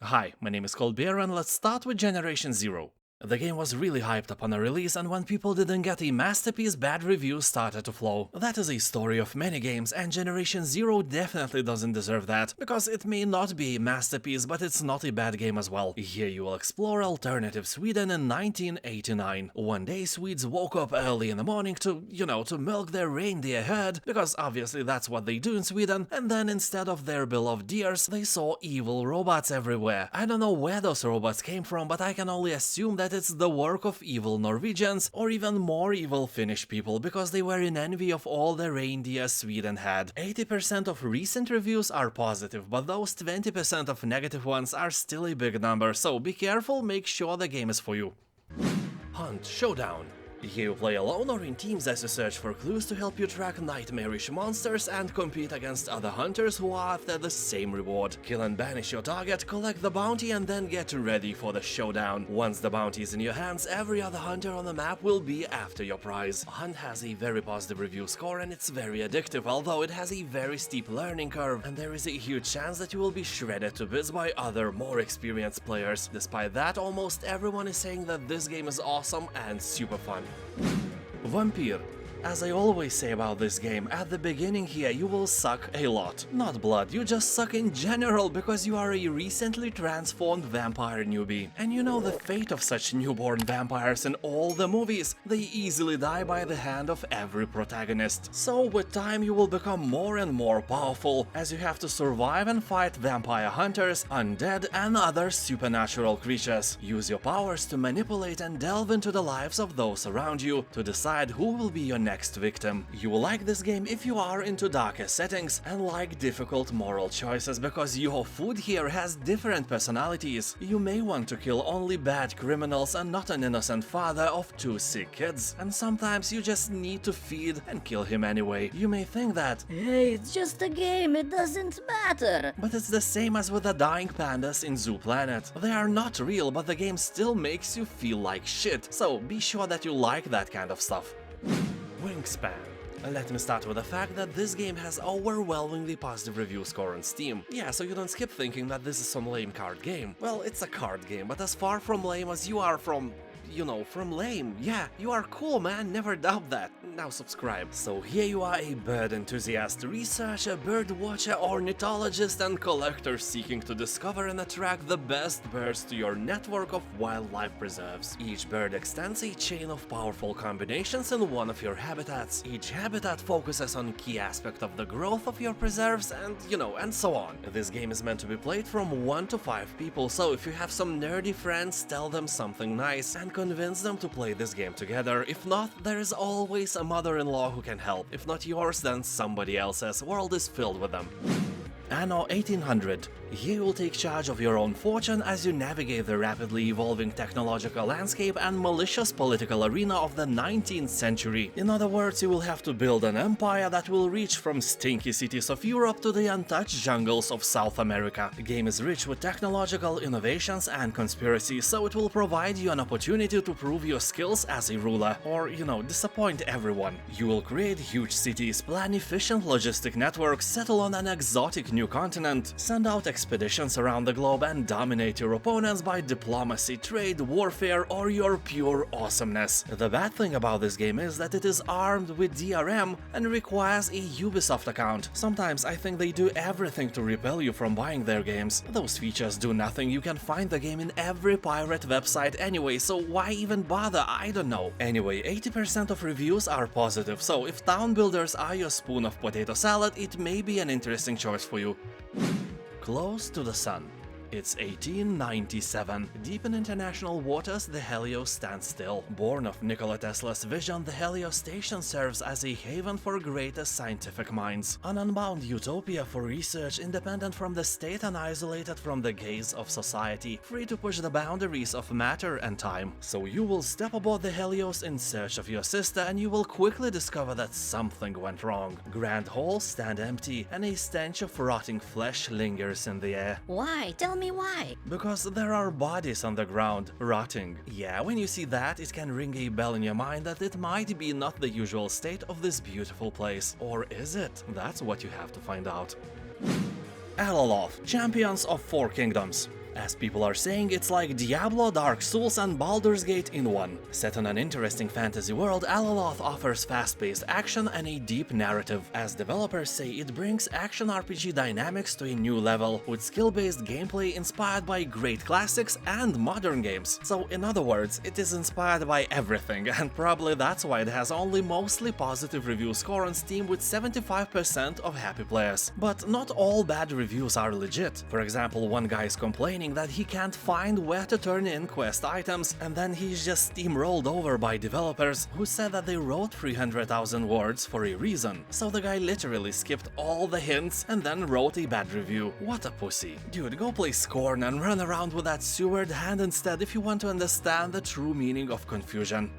Hi, my name is Vampyr and let's start with Generation Zero. The game was really hyped upon a release, and when people didn't get a masterpiece, bad reviews started to flow. That is a story of many games, and Generation Zero definitely doesn't deserve that, because it may not be a masterpiece, but it's not a bad game as well. Here you will explore alternative Sweden in 1989. One day Swedes woke up early in the morning to milk their reindeer herd, because obviously that's what they do in Sweden, and then instead of their beloved deers, they saw evil robots everywhere. I don't know where those robots came from, but I can only assume that it's the work of evil Norwegians or even more evil Finnish people, because they were in envy of all the reindeer Sweden had. 80% of recent reviews are positive, but those 20% of negative ones are still a big number, so be careful, make sure the game is for you. Hunt Showdown. Here you play alone or in teams as you search for clues to help you track nightmarish monsters and compete against other hunters who are after the same reward. Kill and banish your target, collect the bounty, and then get ready for the showdown. Once the bounty is in your hands, every other hunter on the map will be after your prize. Hunt has a very positive review score and it's very addictive, although it has a very steep learning curve, and there is a huge chance that you will be shredded to bits by other, more experienced players. Despite that, almost everyone is saying that this game is awesome and super fun. Vampyr. As I always say about this game, at the beginning here you will suck a lot. Not blood, you just suck in general, because you are a recently transformed vampire newbie. And you know the fate of such newborn vampires in all the movies. They easily die by the hand of every protagonist. So with time you will become more and more powerful, as you have to survive and fight vampire hunters, undead and other supernatural creatures. Use your powers to manipulate and delve into the lives of those around you to decide who will be your next victim. You will like this game if you are into darker settings and like difficult moral choices, because your food here has different personalities. You may want to kill only bad criminals and not an innocent father of 2 sick kids, and sometimes you just need to feed and kill him anyway. You may think that, hey, it's just a game, it doesn't matter. But it's the same as with the dying pandas in Zoo Planet. They are not real, but the game still makes you feel like shit, so be sure that you like that kind of stuff. Wingspan. Let me start with the fact that this game has overwhelmingly positive review score on Steam. Yeah, so you don't skip thinking that this is some lame card game. Well, it's a card game, but as far from lame as you are from lame. Yeah, you are cool, man, never doubt that. Now subscribe. So here you are, a bird enthusiast, researcher, bird watcher, ornithologist and collector seeking to discover and attract the best birds to your network of wildlife preserves. Each bird extends a chain of powerful combinations in one of your habitats. Each habitat focuses on key aspect of the growth of your preserves and so on. This game is meant to be played from 1 to 5 people, so if you have some nerdy friends, tell them something nice and convince them to play this game together. If not, there is always a mother-in-law who can help. If not yours, then somebody else's. World is filled with them. Anno 1800. Here you will take charge of your own fortune as you navigate the rapidly evolving technological landscape and malicious political arena of the 19th century. In other words, you will have to build an empire that will reach from stinky cities of Europe to the untouched jungles of South America. The game is rich with technological innovations and conspiracy, so it will provide you an opportunity to prove your skills as a ruler, or, disappoint everyone. You will create huge cities, plan efficient logistic networks, settle on an exotic new continent, send out expeditions around the globe and dominate your opponents by diplomacy, trade, warfare, or your pure awesomeness. The bad thing about this game is that it is armed with DRM and requires a Ubisoft account. Sometimes I think they do everything to repel you from buying their games. Those features do nothing, you can find the game in every pirate website anyway, so why even bother? I don't know. Anyway, 80% of reviews are positive, so if town builders are your spoon of potato salad, it may be an interesting choice for you. Close to the Sun. It's 1897. Deep in international waters, the Helios stands still. Born of Nikola Tesla's vision, the Helios station serves as a haven for greatest scientific minds. An unbound utopia for research, independent from the state and isolated from the gaze of society, free to push the boundaries of matter and time. So you will step aboard the Helios in search of your sister, and you will quickly discover that something went wrong. Grand halls stand empty, and a stench of rotting flesh lingers in the air. Why? Tell me why. Because there are bodies on the ground, rotting. Yeah, when you see that, it can ring a bell in your mind that it might be not the usual state of this beautiful place. Or is it? That's what you have to find out. Alaloth, Champions of Four Kingdoms. As people are saying, it's like Diablo, Dark Souls and Baldur's Gate in one. Set in an interesting fantasy world, Alaloth offers fast-paced action and a deep narrative. As developers say, it brings action RPG dynamics to a new level, with skill-based gameplay inspired by great classics and modern games. So in other words, it is inspired by everything, and probably that's why it has only mostly positive review score on Steam with 75% of happy players. But not all bad reviews are legit. For example, one guy is complaining that he can't find where to turn in quest items, and then he's just steamrolled over by developers who said that they wrote 300,000 words for a reason. So the guy literally skipped all the hints and then wrote a bad review. What a pussy. Dude, go play Scorn and run around with that sewered hand instead if you want to understand the true meaning of confusion.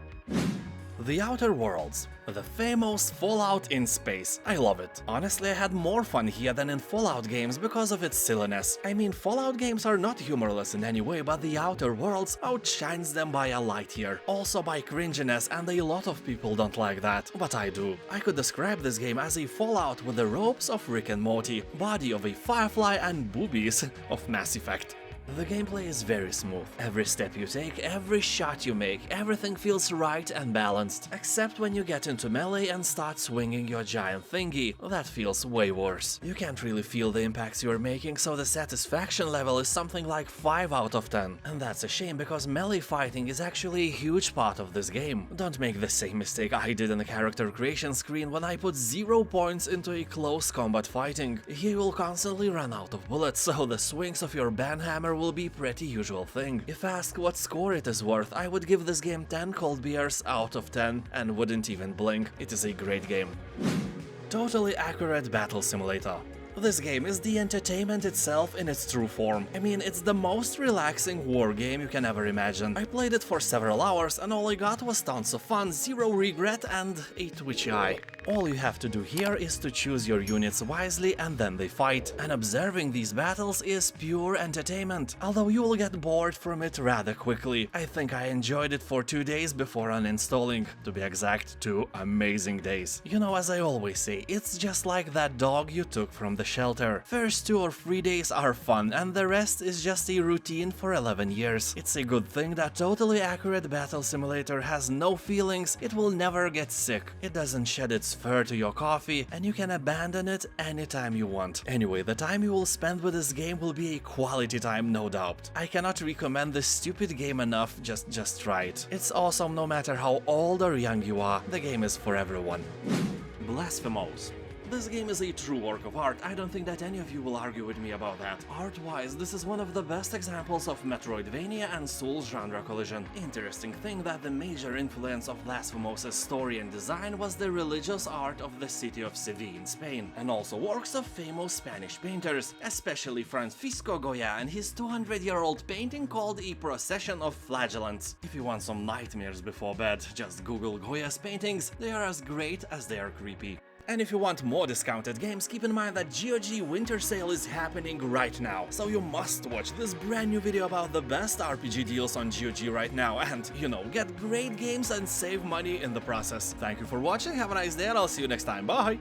The Outer Worlds. The famous Fallout in space. I love it. Honestly, I had more fun here than in Fallout games because of its silliness. I mean, Fallout games are not humorless in any way, but The Outer Worlds outshines them by a light year. Also by cringiness, and a lot of people don't like that, but I do. I could describe this game as a Fallout with the ropes of Rick and Morty, body of a Firefly and boobies of Mass Effect. The gameplay is very smooth. Every step you take, every shot you make, everything feels right and balanced. Except when you get into melee and start swinging your giant thingy. That feels way worse. You can't really feel the impacts you're making, so the satisfaction level is something like 5 out of 10. And that's a shame because melee fighting is actually a huge part of this game. Don't make the same mistake I did in the character creation screen when I put 0 points into a close combat fighting. Here you will constantly run out of bullets, so the swings of your banhammer will be pretty usual thing. If asked what score it is worth, I would give this game 10 cold beers out of 10 and wouldn't even blink. It is a great game. Totally accurate battle simulator. This game is the entertainment itself in its true form. I mean, it's the most relaxing war game you can ever imagine. I played it for several hours and all I got was tons of fun, zero regret and a twitchy eye. All you have to do here is to choose your units wisely and then they fight. And observing these battles is pure entertainment, although you will get bored from it rather quickly. I think I enjoyed it for 2 days before uninstalling. To be exact, 2 amazing days. You know, as I always say, it's just like that dog you took from the shelter. First 2 or 3 days are fun and the rest is just a routine for 11 years. It's a good thing that Totally Accurate Battle Simulator has no feelings, it will never get sick, it doesn't shed its fur to your coffee, and you can abandon it anytime you want. Anyway, the time you will spend with this game will be a quality time, no doubt. I cannot recommend this stupid game enough, just try it. It's awesome no matter how old or young you are, the game is for everyone. Blasphemous. This game is a true work of art, I don't think that any of you will argue with me about that. Art-wise, this is one of the best examples of Metroidvania and Souls genre collision. Interesting thing that the major influence of Blasphemous' story and design was the religious art of the city of Seville in Spain, and also works of famous Spanish painters, especially Francisco Goya and his 200-year-old painting called A Procession of Flagellants. If you want some nightmares before bed, just Google Goya's paintings, they are as great as they are creepy. And if you want more discounted games, keep in mind that GOG Winter Sale is happening right now, so you must watch this brand new video about the best RPG deals on GOG right now and, you know, get great games and save money in the process. Thank you for watching, have a nice day and I'll see you next time, bye!